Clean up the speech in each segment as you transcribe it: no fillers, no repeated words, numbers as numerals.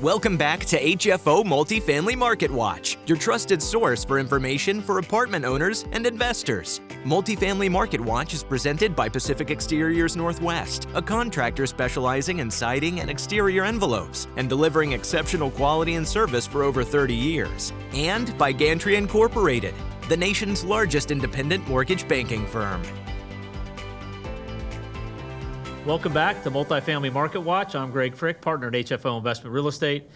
Welcome back to HFO Multifamily Marketwatch, your trusted source for information for apartment owners and investors. Multifamily Marketwatch is presented by Pacific Exteriors Northwest, a contractor specializing in siding and exterior envelopes and delivering exceptional quality and service for over 30 years. And by Gantry Incorporated, the nation's largest independent mortgage banking firm. Welcome back to Multifamily Market Watch. I'm Greg Frick, partner at HFO Investment Real Estate.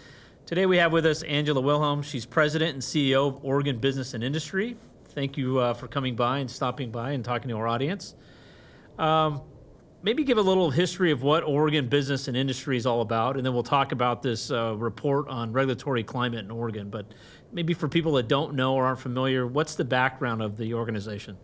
Today we have with us Angela Wilhelms. She's president and CEO of Oregon Business and Industry. Thank you for coming by and stopping by and talking to our audience. Maybe give a little history of what Oregon Business and Industry is all about, and then we'll talk about this report on regulatory climate in Oregon. But maybe for people that don't know or aren't familiar, what's the background of the organization?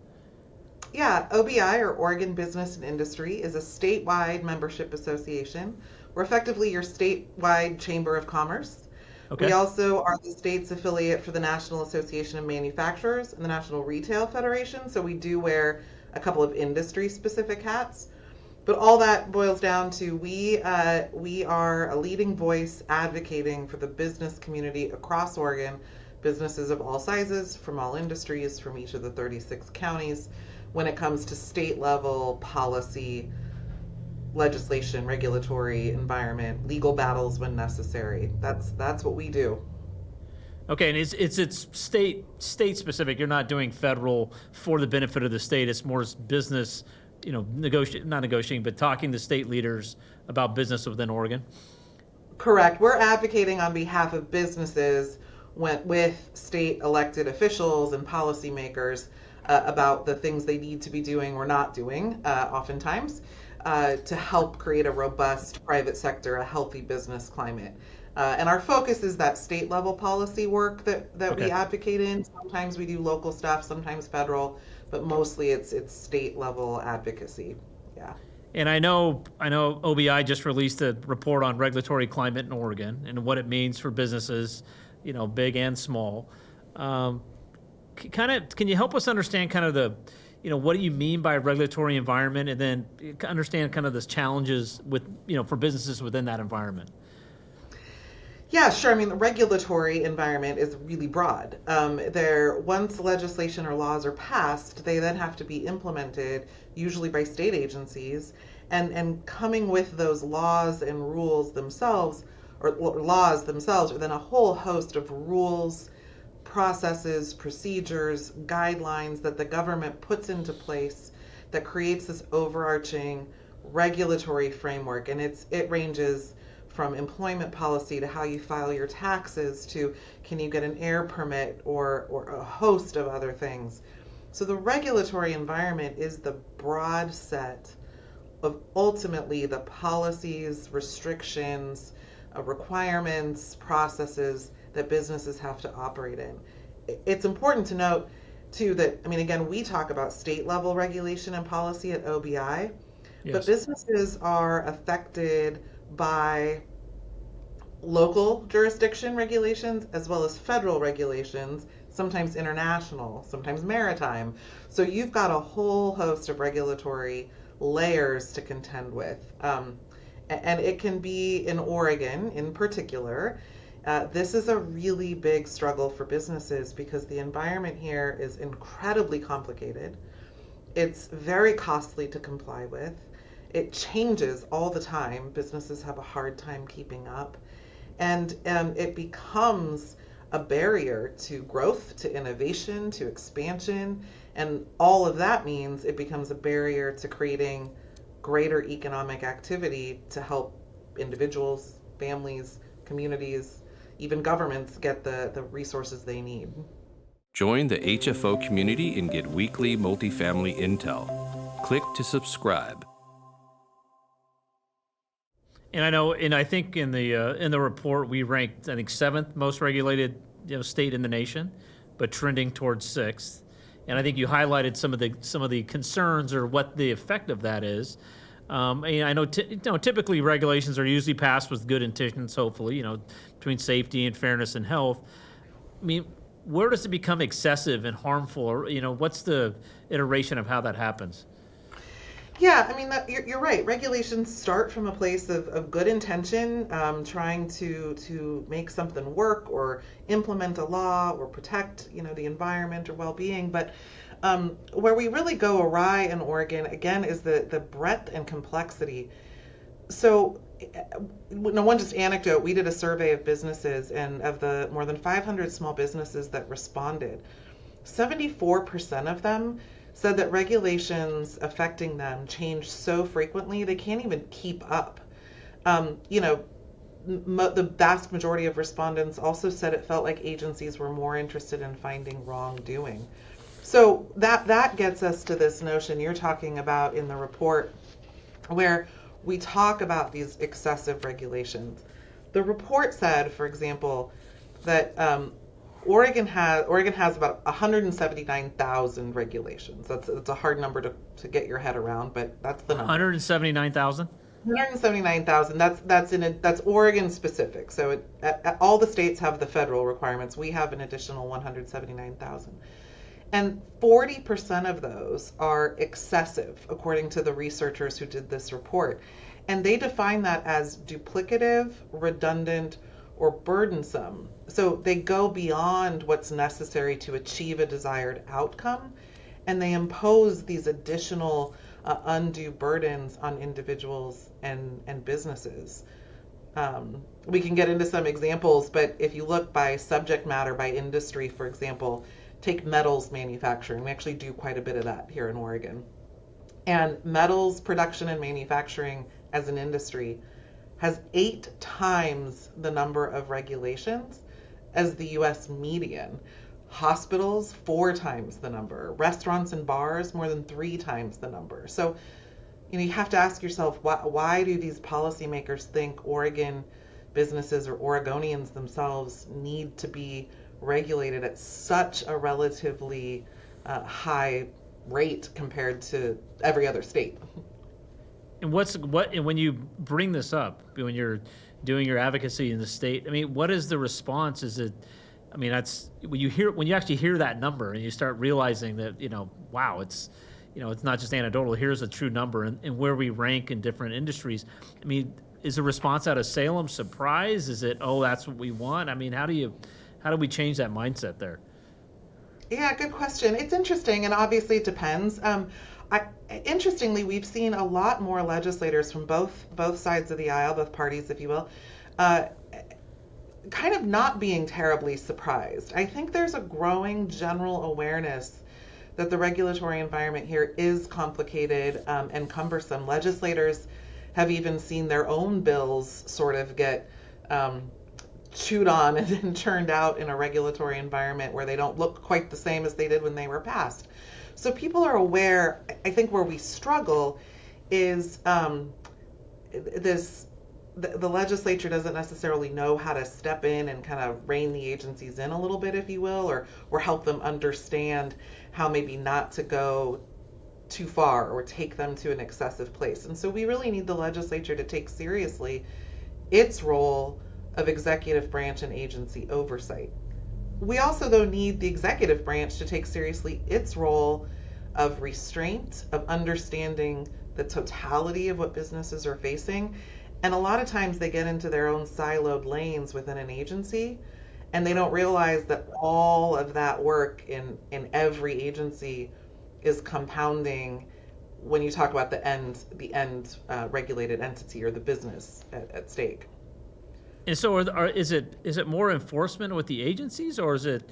Yeah, OBI, or Oregon Business and Industry, is a statewide membership association. We're effectively your statewide chamber of commerce. Okay. We also are the state's affiliate for the National Association of Manufacturers and the National Retail Federation, so we do wear a couple of industry-specific hats. But all that boils down to we are a leading voice advocating for the business community across Oregon, businesses of all sizes, from all industries, from each of the 36 counties, when it comes to state level policy, legislation, regulatory environment, legal battles when necessary. That's what we do. Okay, and it's state specific. You're not doing federal for the benefit of the state. It's more business, not negotiating, but talking to state leaders about business within Oregon. Correct. We're advocating on behalf of businesses with state elected officials and policymakers about the things they need to be doing or not doing, oftentimes, to help create a robust private sector, a healthy business climate. And our focus is that state level policy work that okay. We advocate in. Sometimes we do local stuff, sometimes federal, but mostly it's state level advocacy. Yeah. And I know OBI just released a report on regulatory climate in Oregon and what it means for businesses, big and small. Can you help us understand kind of the, what do you mean by regulatory environment, and then understand kind of the challenges with, for businesses within that environment? Yeah, sure. I mean, the regulatory environment is really broad. Once legislation or laws are passed, they then have to be implemented, usually by state agencies, and coming with those laws and rules themselves, or laws themselves, are then a whole host of rules, processes, procedures, guidelines that the government puts into place that creates this overarching regulatory framework. And it ranges from employment policy to how you file your taxes to can you get an air permit or a host of other things. So the regulatory environment is the broad set of ultimately the policies, restrictions, requirements, processes that businesses have to operate in. It's important to note, too, that, again, we talk about state level regulation and policy at OBI, yes. But businesses are affected by local jurisdiction regulations as well as federal regulations, sometimes international, sometimes maritime. So you've got a whole host of regulatory layers to contend with. And it can be in Oregon in particular. This is a really big struggle for businesses because the environment here is incredibly complicated. It's very costly to comply with. It changes all the time. Businesses have a hard time keeping up. And it becomes a barrier to growth, to innovation, to expansion. And all of that means it becomes a barrier to creating greater economic activity to help individuals, families, communities, even governments get the resources they need. Join the HFO community and get weekly multifamily intel. Click to subscribe. And I think in the report we ranked, 7th most regulated state in the nation, but trending towards 6th. And I think you highlighted some of the concerns or what the effect of that is. I know typically regulations are usually passed with good intentions, hopefully, between safety and fairness and health. Where does it become excessive and harmful, or what's the iteration of how that happens? Yeah, I mean, you're right. Regulations start from a place of good intention, trying to make something work or implement a law or protect, the environment or well-being. But where we really go awry in Oregon, again, is the breadth and complexity. So, one just anecdote, we did a survey of businesses, and of the more than 500 small businesses that responded, 74% of them said that regulations affecting them change so frequently they can't even keep up. The vast majority of respondents also said it felt like agencies were more interested in finding wrongdoing. So that gets us to this notion you're talking about in the report, where we talk about these excessive regulations. The report said, for example, that Oregon has about 179,000 regulations. That's a hard number to get your head around, but that's the number. 179,000. 179,000. That's Oregon specific. So all the states have the federal requirements. We have an additional 179,000. And 40% of those are excessive, according to the researchers who did this report. And they define that as duplicative, redundant, or burdensome. So they go beyond what's necessary to achieve a desired outcome, and they impose these additional undue burdens on individuals and businesses. We can get into some examples, but if you look by subject matter, by industry, for example, take metals manufacturing. We actually do quite a bit of that here in Oregon. And metals production and manufacturing as an industry has 8 times the number of regulations as the US median. Hospitals, 4 times the number. Restaurants and bars, more than 3 times the number. So, you have to ask yourself, why do these policymakers think Oregon businesses or Oregonians themselves need to be regulated at such a relatively high rate compared to every other state? And when you bring this up, when you're doing your advocacy in the state, I mean, what is the response? Is it, I mean, that's when you actually hear that number and you start realizing that, wow, it's not just anecdotal. Here's a true number and where we rank in different industries. I mean, is the response out of Salem surprise? Is it, oh, that's what we want? I mean, how do we change that mindset there? Yeah, good question. It's interesting, and obviously it depends. Interestingly, we've seen a lot more legislators from both sides of the aisle, both parties, if you will, kind of not being terribly surprised. I think there's a growing general awareness that the regulatory environment here is complicated and cumbersome. Legislators have even seen their own bills sort of get chewed on and then turned out in a regulatory environment where they don't look quite the same as they did when they were passed. So people are aware. I think where we struggle is the legislature doesn't necessarily know how to step in and kind of rein the agencies in a little bit, if you will, or help them understand how maybe not to go too far or take them to an excessive place. And so we really need the legislature to take seriously its role of executive branch and agency oversight. We also, though, need the executive branch to take seriously its role of restraint, of understanding the totality of what businesses are facing. And a lot of times they get into their own siloed lanes within an agency, and they don't realize that all of that work in every agency is compounding when you talk about the end regulated entity or the business at stake. And so, is it more enforcement with the agencies, or is it,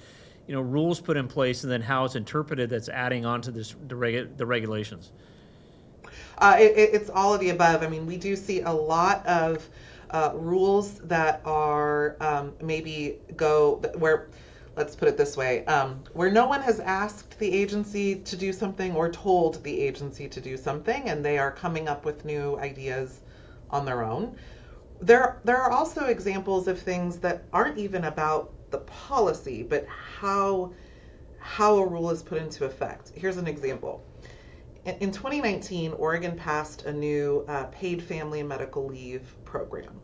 rules put in place and then how it's interpreted that's adding on to the regulations? It's all of the above. I mean, we do see a lot of rules that are where, let's put it this way, where no one has asked the agency to do something or told the agency to do something, and they are coming up with new ideas on their own. There are also examples of things that aren't even about the policy, but how a rule is put into effect. Here's an example. In 2019, Oregon passed a new paid family and medical leave program.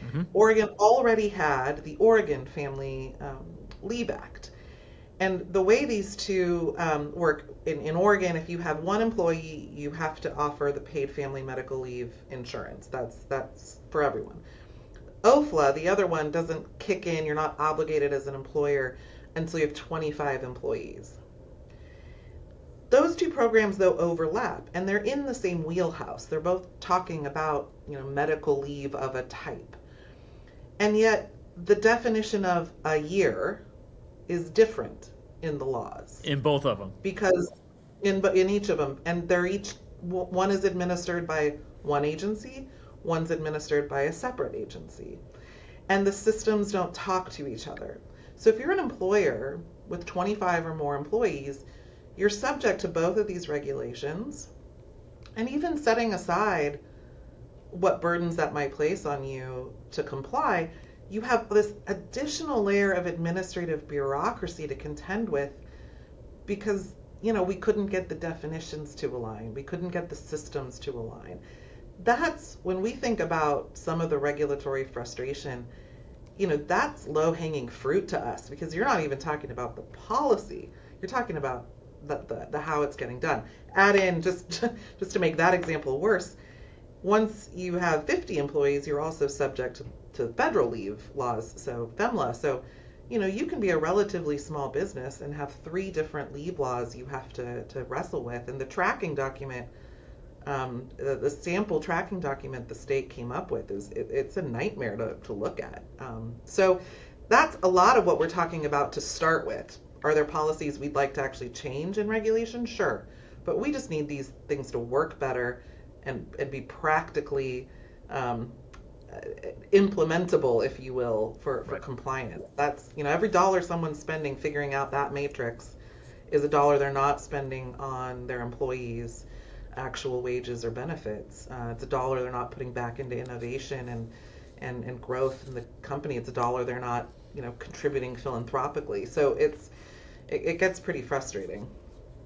Mm-hmm. Oregon already had the Oregon Family Leave Act. And the way these two work in Oregon, if you have one employee, you have to offer the paid family medical leave insurance. That's for everyone. OFLA, the other one, doesn't kick in. You're not obligated as an employer until you have 25 employees. Those two programs, though, overlap, and they're in the same wheelhouse. They're both talking about, medical leave of a type. And yet, the definition of a year is different in the laws. In both of them. Because in each of them, and they're each, one is administered by one agency, one's administered by a separate agency. And the systems don't talk to each other. So if you're an employer with 25 or more employees, you're subject to both of these regulations. And even setting aside what burdens that might place on you to comply, you have this additional layer of administrative bureaucracy to contend with because, we couldn't get the definitions to align. We couldn't get the systems to align. That's when we think about some of the regulatory frustration, that's low-hanging fruit to us because you're not even talking about the policy. You're talking about the how it's getting done. Add in, just to make that example worse, once you have 50 employees, you're also subject to federal leave laws, so FEMLA. So, you can be a relatively small business and have 3 different leave laws you have to wrestle with. And the tracking document, the sample tracking document the state came up with it's a nightmare to look at. So that's a lot of what we're talking about to start with. Are there policies we'd like to actually change in regulation? Sure. But we just need these things to work better and be practically implementable, if you will, for compliance. That's, every dollar someone's spending figuring out that matrix is a dollar they're not spending on their employees' actual wages or benefits. It's a dollar they're not putting back into innovation and growth in the company. It's a dollar they're not, contributing philanthropically. So it gets pretty frustrating.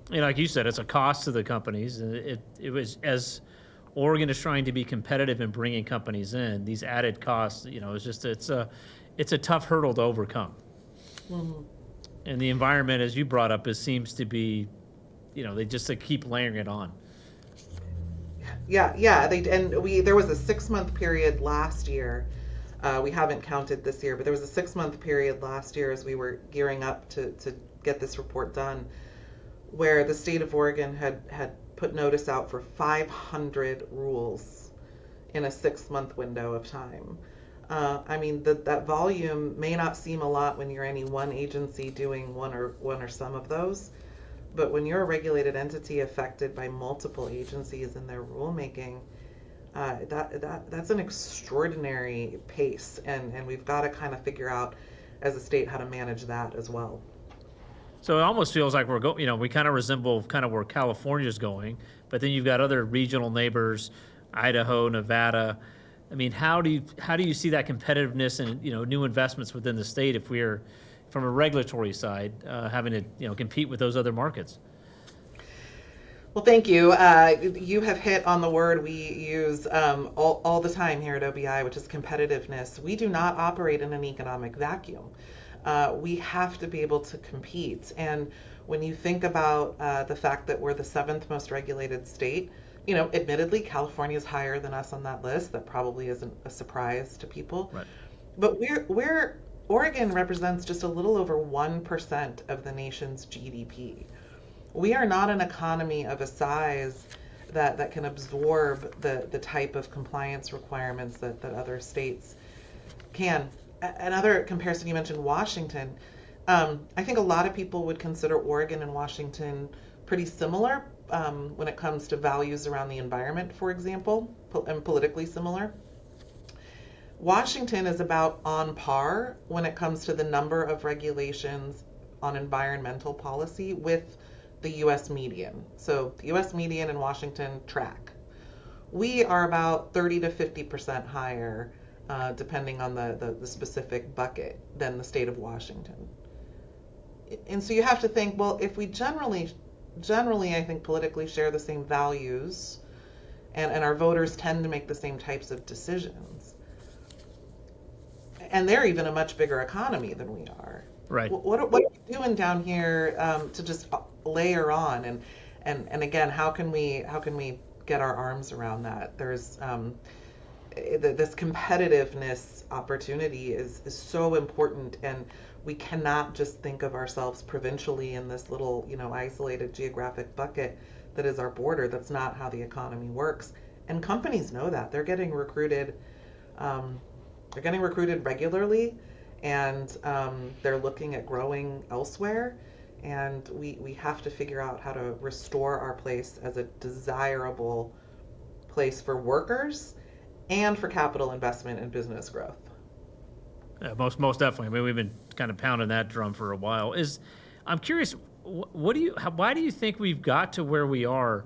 Like you said, it's a cost to the companies. It was, as Oregon is trying to be competitive in bringing companies in, these added costs, it's a tough hurdle to overcome. Mm-hmm. And the environment, as you brought up, seems to be, they just keep layering it on. Yeah. There was a 6-month period last year. We haven't counted this year, but there was a 6-month period last year as we were gearing up to get this report done, where the state of Oregon had put notice out for 500 rules in a 6-month window of time. That volume may not seem a lot when you're any one agency doing one or some of those, but when you're a regulated entity affected by multiple agencies in their rulemaking, that's an extraordinary pace, and we've got to kind of figure out as a state how to manage that as well. So it almost feels like we kind of resemble where California's going, but then you've got other regional neighbors, Idaho, Nevada. How do you see that competitiveness and new investments within the state if we're, from a regulatory side, having to compete with those other markets? Well, thank you. You have hit on the word we use all the time here at OBI, which is competitiveness. We do not operate in an economic vacuum. We have to be able to compete. And when you think about the fact that we're the 7th most regulated state, admittedly, California is higher than us on that list. That probably isn't a surprise to people. Right. But Oregon represents just a little over 1% of the nation's GDP. We are not an economy of a size that can absorb the type of compliance requirements that other states can. Another comparison, you mentioned Washington. I think a lot of people would consider Oregon and Washington pretty similar when it comes to values around the environment, for example, and politically similar. Washington is about on par when it comes to the number of regulations on environmental policy with the U.S. median. So the U.S. median and Washington track. We are about 30 to 50% higher, depending on the specific bucket, than the state of Washington. And so you have to think, well, if we generally, I think, politically share the same values, and our voters tend to make the same types of decisions, and they're even a much bigger economy than we are. Right. What are we doing down here to just layer on and again, how can we get our arms around that? There's this competitiveness opportunity is so important, and we cannot just think of ourselves provincially in this little, isolated geographic bucket that is our border. That's not how the economy works. And companies know that. They're getting recruited regularly, and they're looking at growing elsewhere. And we have to figure out how to restore our place as a desirable place for workers and for capital investment and business growth. Yeah, most definitely. I mean, we've been kind of pounding that drum for a while. I'm curious, why do you think we've got to where we are?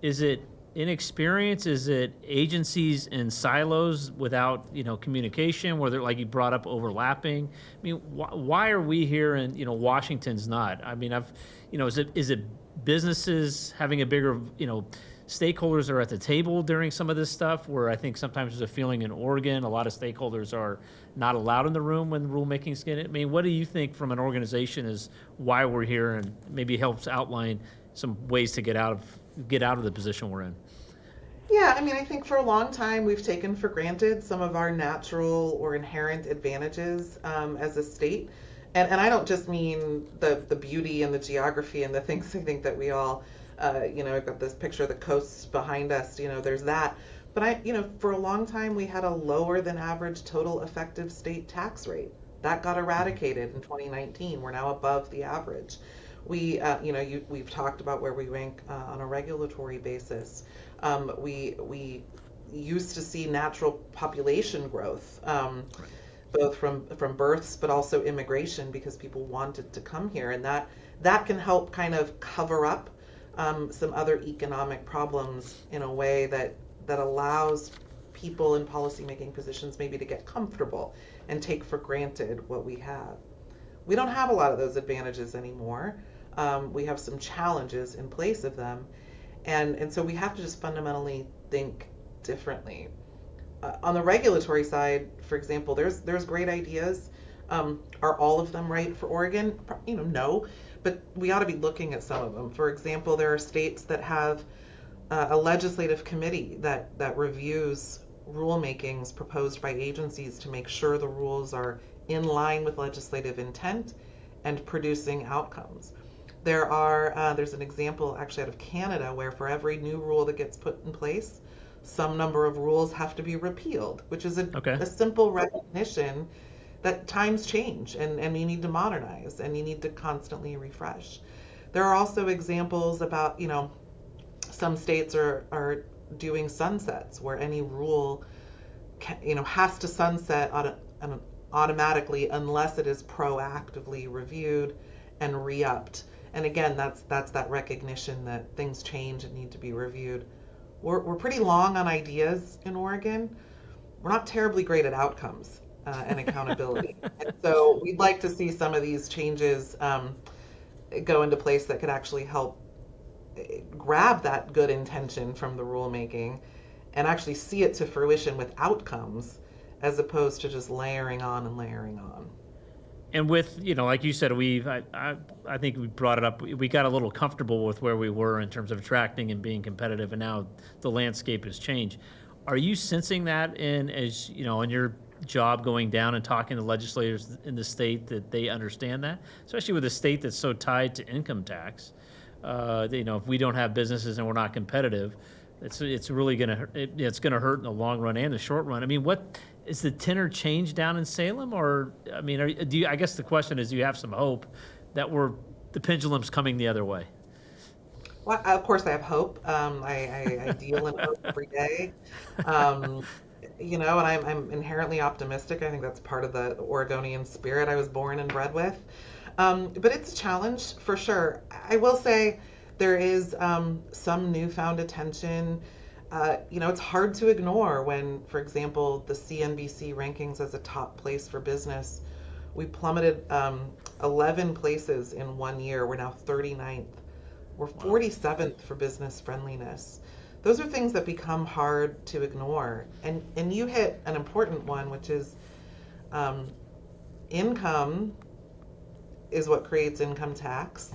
Is it inexperience? Is it agencies in silos without communication? Where they're, like you brought up, overlapping? I mean, why are we here and Washington's not? I mean, is it businesses having a bigger stakeholders are at the table during some of this stuff, where I think sometimes there's a feeling in Oregon a lot of stakeholders are not allowed in the room when rulemaking's getting. I mean, what do you think from an organization is why we're here, and maybe helps outline some ways to get out of the position we're in? Yeah, I mean, I think for a long time we've taken for granted some of our natural or inherent advantages as a state. And I don't just mean the beauty and the geography and the things I think that we all, I've got this picture of the coasts behind us, there's that. But for a long time we had a lower than average total effective state tax rate. That got eradicated in 2019. We're now above the average. We've talked about where we rank on a regulatory basis. We used to see natural population growth, both from births, but also immigration, because people wanted to come here, and that can help kind of cover up some other economic problems in a way that allows people in policymaking positions maybe to get comfortable and take for granted what we have. We don't have a lot of those advantages anymore. We have some challenges in place of them, and so we have to just fundamentally think differently. On the regulatory side, for example, there's great ideas. Are all of them right for Oregon? No, but we ought to be looking at some of them. For example, there are states that have a legislative committee that reviews rulemakings proposed by agencies to make sure the rules are in line with legislative intent and producing outcomes. There's an example actually out of Canada where for every new rule that gets put in place, some number of rules have to be repealed, which is a simple recognition that times change and you need to modernize and you need to constantly refresh. There are also examples about, some states are doing sunsets where any rule has to sunset automatically unless it is proactively reviewed and re-upped. And again, that's that recognition that things change and need to be reviewed. We're pretty long on ideas in Oregon. We're not terribly great at outcomes and accountability. And so we'd like to see some of these changes go into place that could actually help grab that good intention from the rulemaking and actually see it to fruition with outcomes, as opposed to just layering on and layering on. And with, like you said, I think we brought it up. We got a little comfortable with where we were in terms of attracting and being competitive, and now the landscape has changed. Are you sensing that in your job going down and talking to legislators in the state, that they understand that, especially with a state that's so tied to income tax? If we don't have businesses and we're not competitive, it's really it's gonna hurt in the long run and the short run. I mean, what is the tenor change down in Salem, or I mean, I guess the question is, do you have some hope that the pendulum's coming the other way? Well, of course I have hope. I deal in hope every day. And I'm inherently optimistic. I think that's part of the Oregonian spirit I was born and bred with. But it's a challenge for sure. I will say there is some newfound attention. It's hard to ignore when, for example, the CNBC rankings as a top place for business, we plummeted 11 places in 1 year. We're now 39th. We're 47th for business friendliness. Those are things that become hard to ignore. And you hit an important one, which is income is what creates income tax.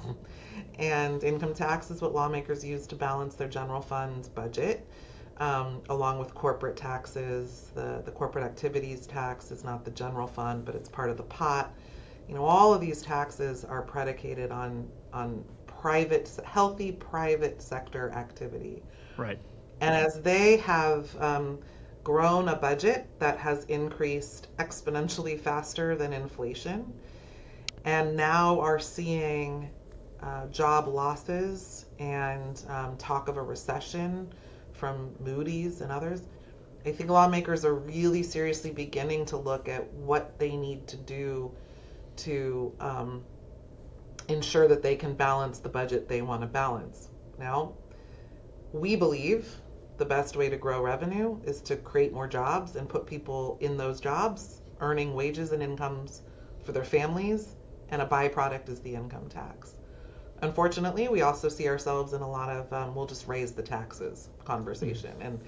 And income tax is what lawmakers use to balance their general fund budget, along with corporate taxes. The corporate activities tax is not the general fund, but it's part of the pot. All of these taxes are predicated on healthy private sector activity. Right. And as they have grown a budget that has increased exponentially faster than inflation, and now are seeing job losses and talk of a recession from Moody's and others, I think lawmakers are really seriously beginning to look at what they need to do to ensure that they can balance the budget they want to balance. Now, we believe the best way to grow revenue is to create more jobs and put people in those jobs, earning wages and incomes for their families, and a byproduct is the income tax. Unfortunately, we also see ourselves in a lot of we'll just raise the taxes conversation, and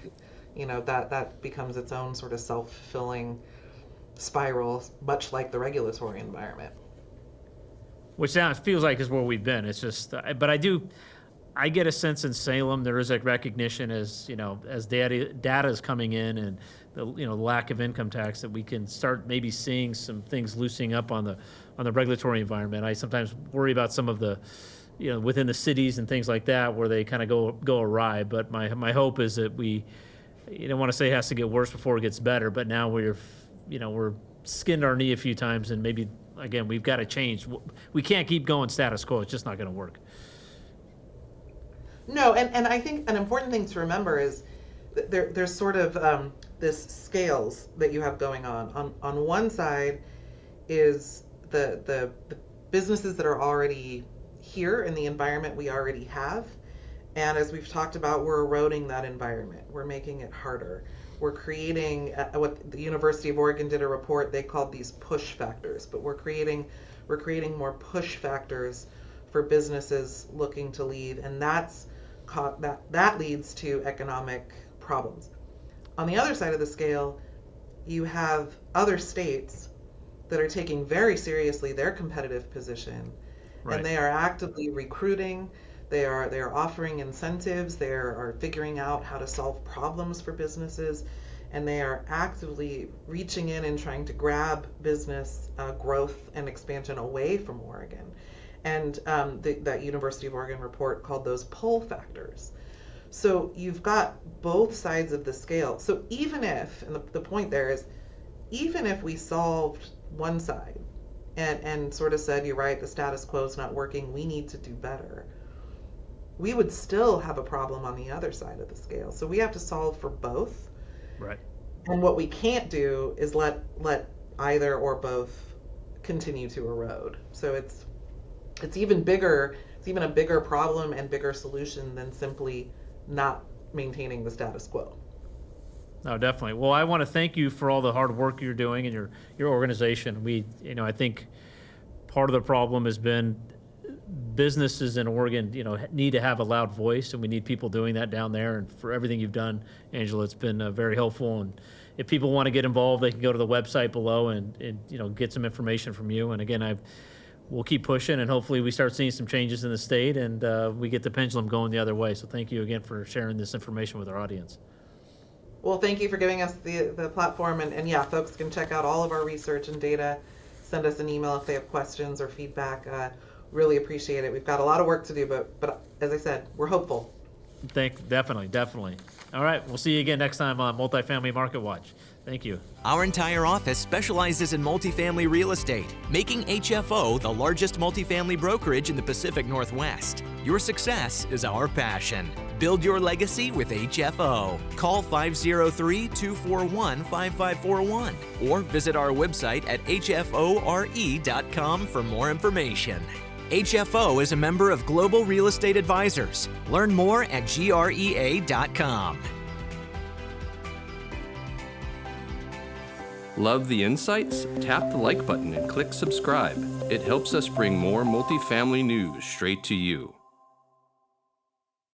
that becomes its own sort of self-fulfilling spiral, much like the regulatory environment. Which feels like is where we've been. It's just, but I get a sense in Salem there is a recognition as data is coming in and the lack of income tax that we can start maybe seeing some things loosening up on the regulatory environment. I sometimes worry about some of the within the cities and things like that where they kind of go awry. But my hope is that we don't want to say it has to get worse before it gets better. But now we're skinned our knee a few times, and maybe again we've got to change. We can't keep going status quo. It's just not going to work. No, and I think an important thing to remember is that there's sort of this scales that you have going on. On one side is the businesses that are already here in the environment we already have. And as we've talked about, we're eroding that environment. We're making it harder. We're creating what the University of Oregon did a report, they called these push factors, but we're creating more push factors for businesses looking to leave, and that leads to economic problems. On the other side of the scale, you have other states that are taking very seriously their competitive position, right. And they are actively recruiting. They are offering incentives. They are figuring out how to solve problems for businesses, and they are actively reaching in and trying to grab business growth and expansion away from Oregon. And that University of Oregon report called those pull factors. So you've got both sides of the scale. So even if, and the point there is, even if we solved one side and sort of said, you're right, the status quo is not working, we need to do better, we would still have a problem on the other side of the scale. So we have to solve for both. Right. And what we can't do is let either or both continue to erode. So it's even bigger. It's even a bigger problem and bigger solution than simply not maintaining the status quo. No, definitely. Well, I want to thank you for all the hard work you're doing and your organization. I think part of the problem has been businesses in Oregon, need to have a loud voice, and we need people doing that down there. And for everything you've done, Angela, it's been very helpful. And if people want to get involved, they can go to the website below and get some information from you. And again, we'll keep pushing, and hopefully we start seeing some changes in the state, and we get the pendulum going the other way. So thank you again for sharing this information with our audience. Well, thank you for giving us the platform, and yeah, folks can check out all of our research and data. Send us an email if they have questions or feedback. Really appreciate it. We've got a lot of work to do, but as I said, we're hopeful. Definitely. All right, we'll see you again next time on Multifamily Market Watch. Thank you. Our entire office specializes in multifamily real estate, making HFO the largest multifamily brokerage in the Pacific Northwest. Your success is our passion. Build your legacy with HFO. Call 503-241-5541 or visit our website at hfore.com for more information. HFO is a member of Global Real Estate Advisors. Learn more at grea.com. Love the insights? Tap the like button and click subscribe. It helps us bring more multifamily news straight to you.